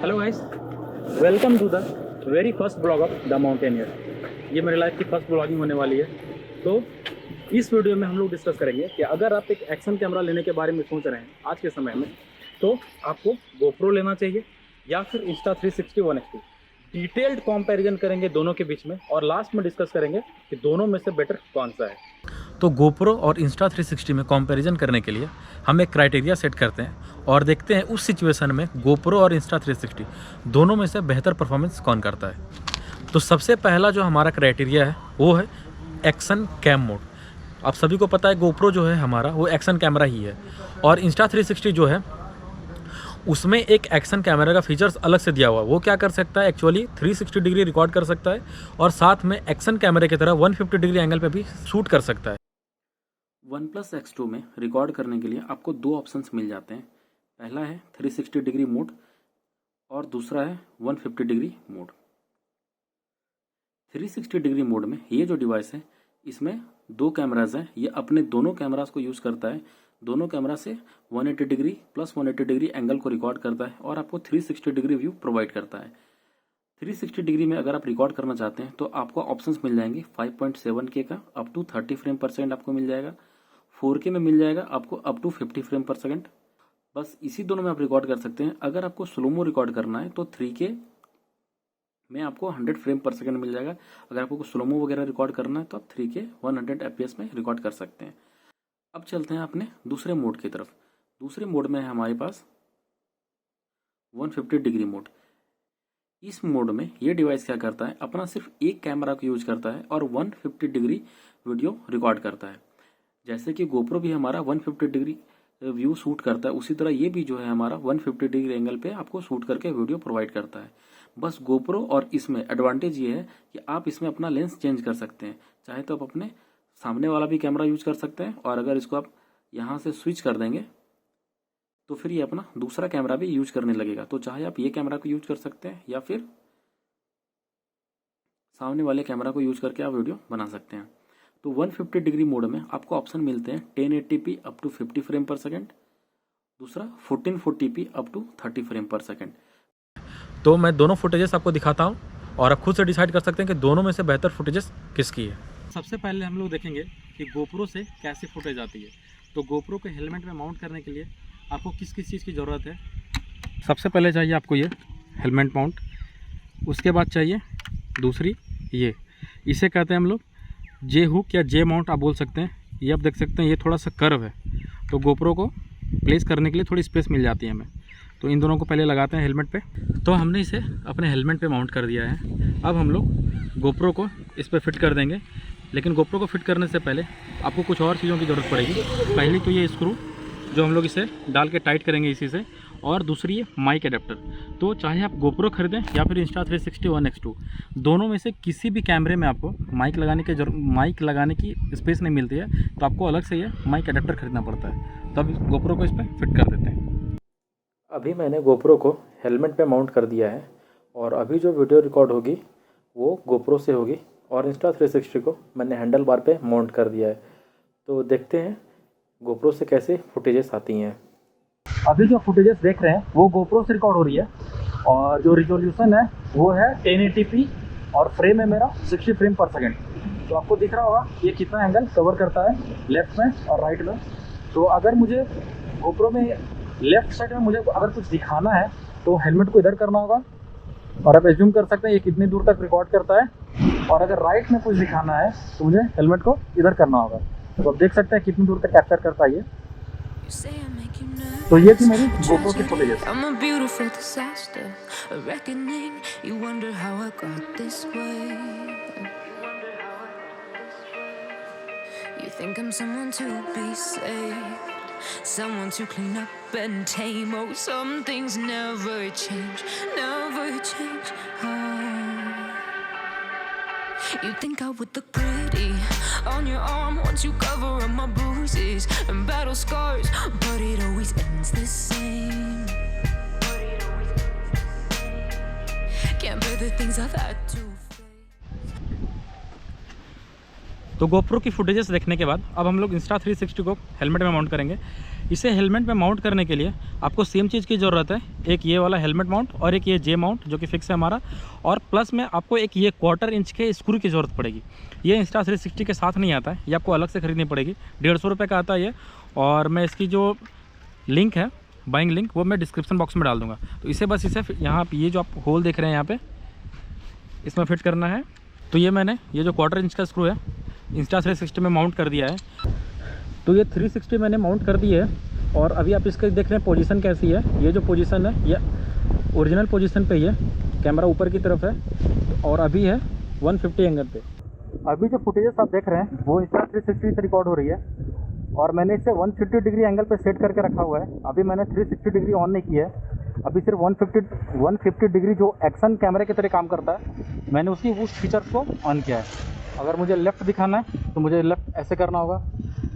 Hello guys, welcome to the very first blog of the mountaineer. ये मेरे life की first blogging होने वाली है। तो इस वीडियो में हम लोग डिस्कस करेंगे कि अगर आप एक एक्शन कैमरा लेने के बारे में सोच रहे हैं आज के समय में, तो आपको गोप्रो लेना चाहिए या फिर Insta360 1x2। डिटेल्ड कंपैरिजन करेंगे दोनों के बीच में और लास्ट में डिस्कस करेंगे कि दोनों में से बेटर कौन सा है। तो गोप्रो और Insta360 में कंपैरिजन करने के लिए हम एक क्राइटेरिया सेट करते हैं और देखते हैं उस सिचुएशन में गोप्रो और Insta360 दोनों में से बेहतर परफॉर्मेंस कौन करता है। तो सबसे पहला जो हमारा क्राइटेरिया है वो है एक्शन कैम मोड। आप सभी को पता है गोप्रो जो है हमारा वो एक्शन कैमरा ही है और Insta360 जो है उसमें एक एक्शन कैमरा का फीचर्स अलग से दिया हुआ है। वो क्या कर सकता है, एक्चुअली 360 डिग्री रिकॉर्ड कर सकता है और साथ में एक्शन कैमरे की तरह 150 डिग्री एंगल पे भी शूट कर सकता है। OnePlus X2 में रिकॉर्ड करने के लिए आपको दो ऑप्शंस मिल जाते हैं। पहला है 360 डिग्री मोड और दूसरा है 150 डिग्री मोड। 360 डिग्री मोड में ये जो डिवाइस है इसमें दो कैमराज हैं, ये अपने दोनों कैमराज को यूज़ करता है। दोनों कैमरा से 180 डिग्री प्लस 180 डिग्री एंगल को रिकॉर्ड करता है और आपको 360 डिग्री व्यू प्रोवाइड करता है। 360 डिग्री में अगर आप रिकॉर्ड करना चाहते हैं तो आपको ऑप्शंस मिल जाएंगे 5.7K का अप टू 30 फ्रेम पर सेकेंड आपको मिल जाएगा, 4K में मिल जाएगा आपको अप टू 50 फ्रेम पर सेकेंड। बस इसी दोनों में आप रिकॉर्ड कर सकते हैं। अगर आपको स्लोमो रिकॉर्ड करना है तो 3K में आपको 100 फ्रेम पर सेकेंड मिल जाएगा। अगर आपको स्लोमो वगैरह रिकॉर्ड करना है तो आप 3K 100 FPS में रिकॉर्ड कर सकते हैं। अब चलते हैं अपने दूसरे मोड की तरफ। दूसरे मोड में है हमारे पास 150 डिग्री मोड। इस मोड में ये डिवाइस क्या करता है, अपना सिर्फ एक कैमरा को यूज करता है और 150 डिग्री वीडियो रिकॉर्ड करता है। जैसे कि गोप्रो भी हमारा 150 डिग्री व्यू शूट करता है, उसी तरह ये भी जो है हमारा 150 डिग्री एंगल पे आपको शूट करके वीडियो प्रोवाइड करता है। बस गोप्रो और इसमें एडवांटेज ये है कि आप इसमें अपना लेंस चेंज कर सकते हैं। चाहे तो आप अपने सामने वाला भी कैमरा यूज कर सकते हैं और अगर इसको आप यहाँ से स्विच कर देंगे तो फिर ये अपना दूसरा कैमरा भी यूज करने लगेगा। तो चाहे आप ये कैमरा को यूज कर सकते हैं या फिर सामने वाले कैमरा को यूज करके आप वीडियो बना सकते हैं। तो 150 डिग्री मोड में आपको ऑप्शन मिलते हैं 1080p अप टू 50 फ्रेम पर सेकेंड, दूसरा 1440p अप टू 30 फ्रेम पर सेकेंड। तो मैं दोनों फुटेजेस आपको दिखाता हूँ और आप खुद से डिसाइड कर सकते हैं कि दोनों में से बेहतर फुटेजेस किसकी है। सबसे पहले हम लोग देखेंगे कि गोप्रो से कैसी फुटेज आती है। तो गोप्रो के हेलमेट में माउंट करने के लिए आपको किस किस चीज़ की ज़रूरत है। सबसे पहले चाहिए आपको ये हेलमेट माउंट, उसके बाद चाहिए दूसरी ये, इसे कहते हैं हम लोग जे हुक या जे माउंट आप बोल सकते हैं। ये आप देख सकते हैं ये थोड़ा सा कर्व है तो गोप्रो को प्लेस करने के लिए थोड़ी स्पेस मिल जाती है हमें। तो इन दोनों को पहले लगाते हैं हेलमेट पे। तो हमने इसे अपने हेलमेट पे माउंट कर दिया है। अब हम लोग गोप्रो को इस पर फिट कर देंगे, लेकिन गोप्रो को फिट करने से पहले आपको कुछ और चीज़ों की ज़रूरत पड़ेगी। पहली तो ये स्क्रू जो हम लोग इसे डाल के टाइट करेंगे इसी से, और दूसरी है माइक एडेप्टर। तो चाहे आप गोप्रो खरीदें या फिर Insta360 1x2, दोनों में से किसी भी कैमरे में आपको माइक लगाने की स्पेस नहीं मिलती है, तो आपको अलग से ये माइक एडेप्टर खरीदना पड़ता है। तब गोप्रो को इस पर फिट कर देते हैं। अभी मैंने गोप्रो को हेलमेट पे माउंट कर दिया है और अभी जो वीडियो रिकॉर्ड होगी वो गोप्रो से होगी और Insta360 को मैंने हैंडल बार पे माउंट कर दिया है। तो देखते हैं गोप्रो से कैसे फुटेजेस आती हैं। अभी जो फुटेजेस देख रहे हैं वो गोप्रो से रिकॉर्ड हो रही है और जो रिजोल्यूशन है वो है 1080p और फ्रेम है मेरा 60 फ्रेम पर सेकेंड। तो आपको दिख रहा होगा ये कितना एंगल कवर करता है लेफ्ट में और राइट में। तो अगर मुझे गोप्रो में लेफ्ट साइड में मुझे अगर कुछ दिखाना है तो हेलमेट को इधर करना होगा और आप एज्यूम कर सकते हैं ये कितनी दूर तक रिकॉर्ड करता है। और अगर राइट में कुछ दिखाना है तो मुझे हेलमेट को इधर करना होगा। तो आप देख सकते हैं कितनी दूर तक कैप्चर करता है ये। तो ये थी मेरी गोप्रो की footages. Someone to clean up and tame. Oh, some things never change, never change. Oh. You think I would look pretty on your arm once you cover up my bruises and battle scars, but it always ends the same. Can't bear the things I've had to. तो GoPro की footages देखने के बाद अब हम लोग Insta360 को helmet में माउंट करेंगे। इसे हेलमेट में माउंट करने के लिए आपको सेम चीज़ की ज़रूरत है, एक ये वाला हेलमेट माउंट और एक ये जे माउंट जो कि फिक्स है हमारा, और प्लस में आपको एक ये 1/4 इंच के स्क्रू की ज़रूरत पड़ेगी। ये Insta360 के साथ नहीं आता है, ये आपको अलग से ख़रीदनी पड़ेगी। 150 रुपये का आता है ये, और मैं इसकी जो लिंक है, बाइंग लिंक, वो मैं डिस्क्रिप्शन बॉक्स में डाल दूँगा। तो इसे बस इसे यहाँ ये जो आप होल देख रहे हैं यहाँ पर, इसमें फिट करना है। तो ये मैंने ये जो 1/4 इंच का स्क्रू है Insta360 में माउंट कर दिया है। तो ये 360 मैंने माउंट कर दी है, और अभी आप इसके देख रहे हैं पोजीशन कैसी है। ये जो पोजीशन है ये ओरिजिनल पोजीशन पे ही है, कैमरा ऊपर की तरफ है, और अभी है 150 एंगल पे। अभी जो फुटेजेस आप देख रहे हैं वो Insta360 से रिकॉर्ड हो रही है, और मैंने इसे 150 डिग्री एंगल पे सेट करके रखा हुआ है। अभी मैंने 360 डिग्री ऑन नहीं किया है, अभी सिर्फ 150 डिग्री जो एक्शन कैमरे की तरह काम करता है, मैंने उस फीचर्स को ऑन किया है। अगर मुझे लेफ़्ट दिखाना है तो मुझे लेफ़्ट ऐसे करना होगा,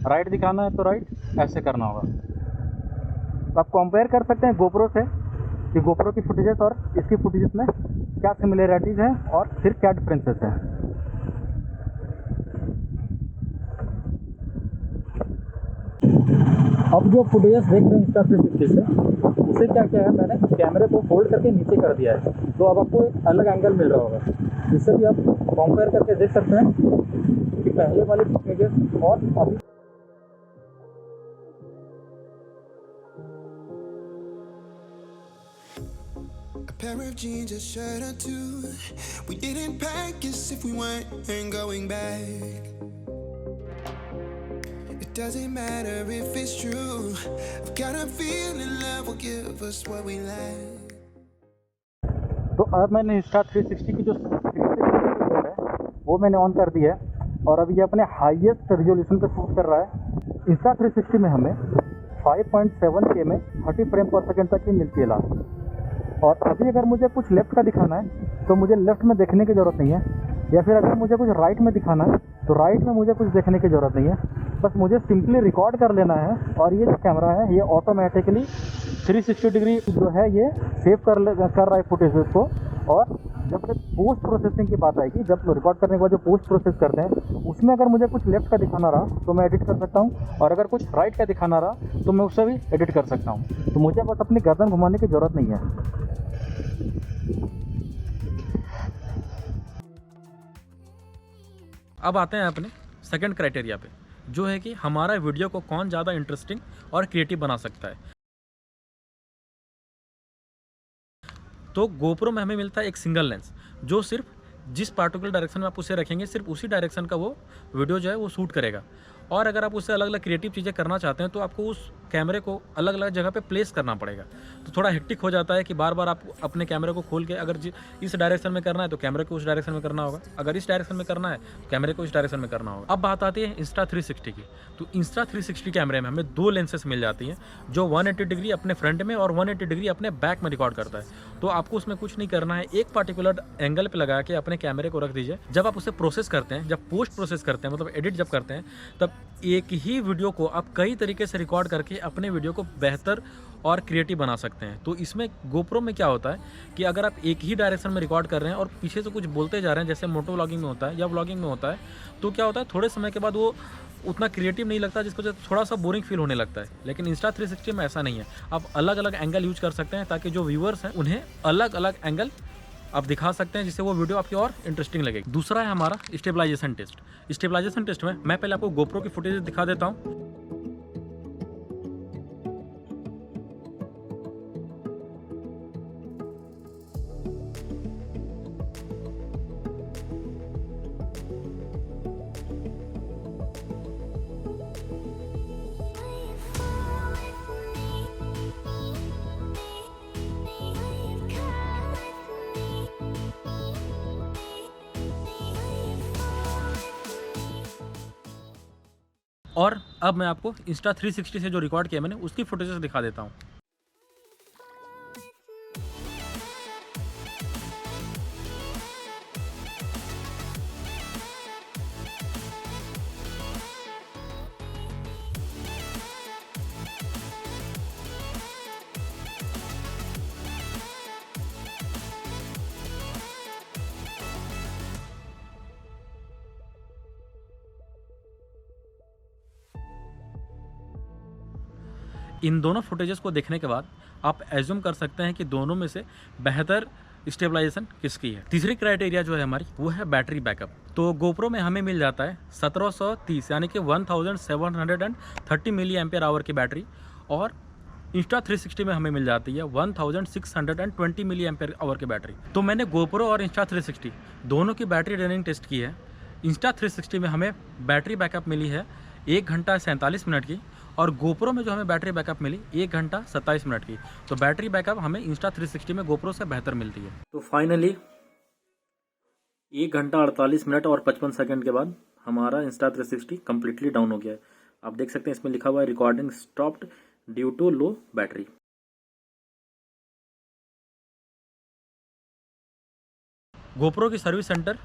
राइट दिखाना है तो राइट ऐसे करना होगा। तो आप कंपेयर कर सकते हैं गोप्रो से कि गोप्रो की फुटेजेस और इसकी फुटेजेस में क्या सिमिलरिटीज़ हैं और फिर क्या डिफरेंसेस हैं। अब जो फुटेजेस देख रहे हैं Insta360 से, उसे क्या किया है, मैंने कैमरे को फोल्ड करके नीचे कर दिया है, तो अब आपको एक अलग एंगल मिल रहा होगा। इससे भी आप कंपेयर करके देख सकते हैं कि पहले वाली फुटेजेस और अभी। A pair of jeans, a shirt or two. We didn't pack as if we weren't going back. It doesn't matter if it's true. I've got a feeling love will give us what we lack. तो अब मैंने Insta360 की जो है वो मैंने on कर दी है, और अभी ये अपने हाईएस्ट रेजोल्यूशन पे शूट कर रहा है। Insta360 में हमें 5.7K में 30 फ्रेम पर सेकेंड तक ही मिलती है लास्ट। और अभी अगर मुझे कुछ लेफ़्ट का दिखाना है तो मुझे लेफ़्ट में देखने की ज़रूरत नहीं है, या फिर अगर मुझे कुछ राइट में दिखाना है तो राइट में मुझे कुछ देखने की ज़रूरत नहीं है। बस मुझे सिंपली रिकॉर्ड कर लेना है, और ये जो कैमरा है ये ऑटोमेटिकली 360 डिग्री जो है ये सेव कर रहा है फुटेजेस को। और जब तक पोस्ट प्रोसेसिंग की बात आएगी, जब रिकॉर्ड करने के बाद जो पोस्ट प्रोसेस करते हैं उसमें अगर मुझे कुछ लेफ़्ट का दिखाना रहा तो मैं एडिट कर सकता हूँ, और अगर कुछ राइट का दिखाना रहा तो मैं उससे भी एडिट कर सकता हूँ। तो मुझे बस अपनी गर्दन घुमाने की ज़रूरत नहीं है। अब आते हैं अपने सेकंड क्राइटेरिया पे, जो है कि हमारा वीडियो को कौन ज़्यादा इंटरेस्टिंग और क्रिएटिव बना सकता है। तो गोप्रो में हमें मिलता है एक सिंगल लेंस, जो सिर्फ जिस पार्टिकुलर डायरेक्शन में आप उसे रखेंगे सिर्फ उसी डायरेक्शन का वो वीडियो जो है वो शूट करेगा। और अगर आप उससे अलग अलग क्रिएटिव चीज़ें करना चाहते हैं तो आपको उस कैमरे को अलग अलग जगह पे प्लेस करना पड़ेगा। तो थोड़ा हेक्टिक हो जाता है कि बार बार आप अपने कैमरे को खोल के अगर इस डायरेक्शन में करना है तो कैमरे को उस डायरेक्शन में करना होगा, अगर इस डायरेक्शन में करना है तो कैमरे को इस डायरेक्शन में करना होगा। अब बात आती है Insta360 की। तो Insta360 कैमरे में हमें 2 लेंसेस मिल जाती हैं, जो 180 डिग्री अपने फ्रंट में और 180 डिग्री अपने बैक में रिकॉर्ड करता है। तो आपको उसमें कुछ नहीं करना है, एक पार्टिकुलर एंगल पे लगा के अपने कैमरे को रख दीजिए। जब आप उसे प्रोसेस करते हैं, जब पोस्ट प्रोसेस करते हैं, मतलब एडिट जब करते हैं, तब एक ही वीडियो को आप कई तरीके से रिकॉर्ड करके अपने वीडियो को बेहतर और क्रिएटिव बना सकते हैं। तो इसमें गोप्रो में क्या होता है कि अगर आप एक ही डायरेक्शन में रिकॉर्ड कर रहे हैं और पीछे से कुछ बोलते जा रहे हैं, जैसे मोटो व्लॉगिंग में होता है या व्लॉगिंग में होता है, तो क्या होता है थोड़े समय के बाद वो उतना क्रिएटिव नहीं लगता, जिसको थोड़ा सा बोरिंग फील होने लगता है। लेकिन Insta360 में ऐसा नहीं है, आप अलग अलग एंगल यूज कर सकते हैं ताकि जो व्यूअर्स हैं उन्हें अलग अलग एंगल आप दिखा सकते हैं, जिससे वो वीडियो आपकी और इंटरेस्टिंग लगेगी। दूसरा है हमारा स्टेबलाइजेशन टेस्ट। स्टेबलाइजेशन टेस्ट में मैं पहले आपको गोप्रो की फुटेज दिखा देता हूँ। और अब मैं आपको Insta360 से जो रिकॉर्ड किया मैंने उसकी फुटेजेस दिखा देता हूँ। इन दोनों फुटेजेस को देखने के बाद आप एज्यूम कर सकते हैं कि दोनों में से बेहतर स्टेबलाइजेशन किसकी है। तीसरी क्राइटेरिया जो है हमारी वो है बैटरी बैकअप। तो गोप्रो में हमें मिल जाता है 1730 यानी कि 1730 मिली एम्पियर आवर की बैटरी, और Insta360 में हमें मिल जाती है 1620 मिली एम्पियर आवर की बैटरी। तो मैंने गोप्रो और Insta360 दोनों की बैटरी ड्रेनिंग टेस्ट की है। Insta360 में हमें बैटरी बैकअप मिली है 1 घंटा 47 मिनट की, और गोप्रो में जो हमें बैटरी बैकअप मिली 1 घंटा 27 मिनट की। तो बैटरी बैकअप हमें Insta360 में गोप्रो से बेहतर मिलती है। तो फाइनली 1 घंटा 48 मिनट और 55 सेकंड के बाद हमारा Insta360 कम्प्लीटली डाउन हो गया है। आप देख सकते हैं इसमें लिखा हुआ है recording stopped due to low battery. GoPro की सर्विस सेंटर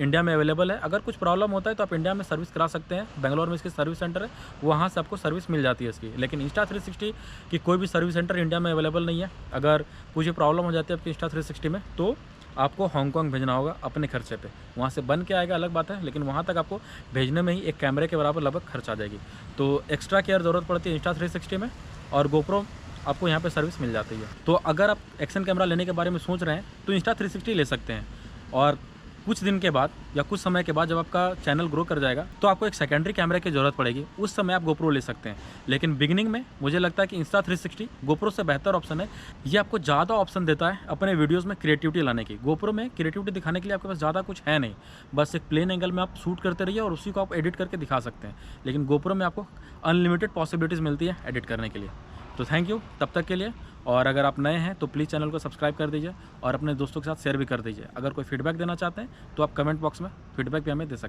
इंडिया में अवेलेबल है। अगर कुछ प्रॉब्लम होता है तो आप इंडिया में सर्विस करा सकते हैं। बेंगलोर में इसकी सर्विस सेंटर है, वहाँ से आपको सर्विस मिल जाती है इसकी। लेकिन Insta360 की कोई भी सर्विस सेंटर इंडिया में अवेलेबल नहीं है। अगर कुछ प्रॉब्लम हो जाती है आपकी Insta360 में तो आपको हांगकांग भेजना होगा अपने खर्चे पे। वहाँ से बन के आएगा अलग बात है, लेकिन वहाँ तक आपको भेजने में ही एक कैमरे के बराबर लगभग खर्च आ जाएगी। तो एक्स्ट्रा केयर ज़रूरत पड़ती है Insta360 में, और गोप्रो आपको यहाँ पे सर्विस मिल जाती है। तो अगर आप एक्शन कैमरा लेने के बारे में सोच रहे हैं तो Insta360 ले सकते हैं, और कुछ दिन के बाद या कुछ समय के बाद जब आपका चैनल ग्रो कर जाएगा तो आपको एक सेकेंडरी कैमरे की ज़रूरत पड़ेगी, उस समय आप गोप्रो ले सकते हैं। लेकिन बिगिनिंग में मुझे लगता है कि Insta360 गोप्रो से बेहतर ऑप्शन है। ये आपको ज़्यादा ऑप्शन देता है अपने वीडियोस में क्रिएटिविटी लाने की। गोप्रो में क्रिएटिविटी दिखाने के लिए आपके पास ज़्यादा कुछ है नहीं, बस एक प्लेन एंगल में आप शूट करते रहिए और उसी को आप एडिट करके दिखा सकते हैं। लेकिन गोप्रो में आपको अनलिमिटेड पॉसिबिलिटीज़ मिलती है एडिट करने के लिए। तो थैंक यू तब तक के लिए, और अगर आप नए हैं तो प्लीज़ चैनल को सब्सक्राइब कर दीजिए और अपने दोस्तों के साथ शेयर भी कर दीजिए। अगर कोई फीडबैक देना चाहते हैं तो आप कमेंट बॉक्स में फीडबैक भी हमें दे सकते हैं।